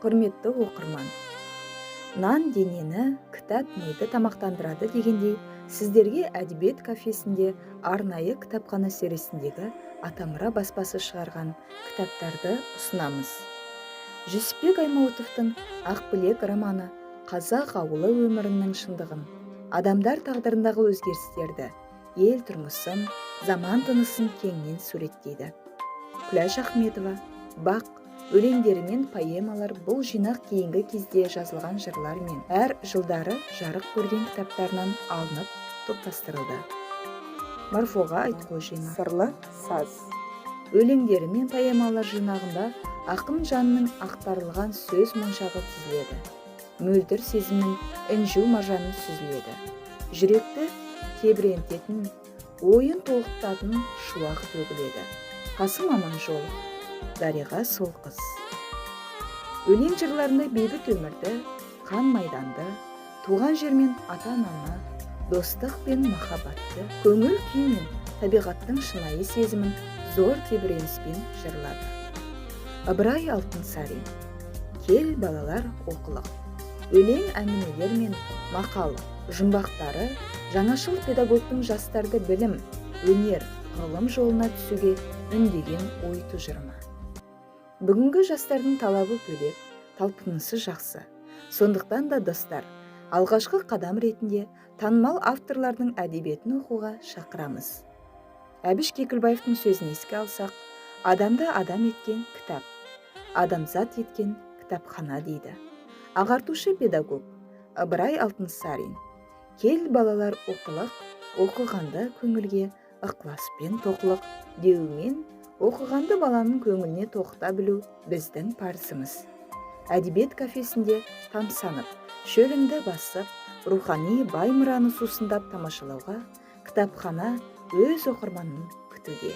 Құрметті оқырман, нан денені, кітап миды тамақтандырады дегендей, сіздерге әдебиет кафесінде арнайы кітапхана сериясіндегі Атамұра баспасы шығарған кітаптарды ұсынамыз. Жүсіпбек Аймауытовтың Ақбілек романы қазақ ауылы өмірінің шындығын, адамдар тағдырындағы өзгерістерді, ел тұрмысын, заман тынысын кеңінен суреттейді. Күләш Ахметова «Бақ» өлеңдері мен поэмалар бұл жинақ кейінгі кезде жазылған жырлар мен әр жылдары жарық көрген кітаптарынан алынып топтастырылды. Марфуға Айтқожина «Сырлы саз» өлеңдері мен поэмалар жинағында ақын жанның ақтарылған сөз моншағы тізіледі. Мөлдір сезімнің інжу маржаны сүзіледі. Жүректі тебірентетін, ойын толқытатын шуақ төгіледі. Қасым Аманжолов Дариға сол қыз. Өлең жырларында бейбіт өмірді, қан майданды, туған жер мен ата-ананы, достық пен махаббатты, көңіл күй мен табиғаттың шынайы сезімін зор тебіреніспен жырлады. Ыбырай Алтынсарин «Кел балалар оқылық». Өлең әңгімелер мен мақал жұмбақтары жаңашыл педагогтың жастарды білім, өнер, ғылым жолына түсуге үндеген ой тұжырымы. Бүгінгі жастардың талабы бөлек, талпынысы жақсы. Сондықтан да достар, алғашқы қадам ретінде танымал авторлардың әдебиетін оқуға шақырамыз. Әбіш Кекілбаевтың сөзін еске алсақ, адамды адам еткен кітап, адамзат еткен кітапхана дейді. Ағартушы педагог Ыбырай Алтынсарин «Кел балалар оқылық, оқығанды көңілге ықыласпен тоқылық» деуімен оқығанды баланың көңіліне тоқыта білу біздің парызымыз. Әдебиет кафесінде тамсанып, шөліңді басып, рухани бай мұраны сусындап тамашалауға кітапхана өз оқырманын күтуде.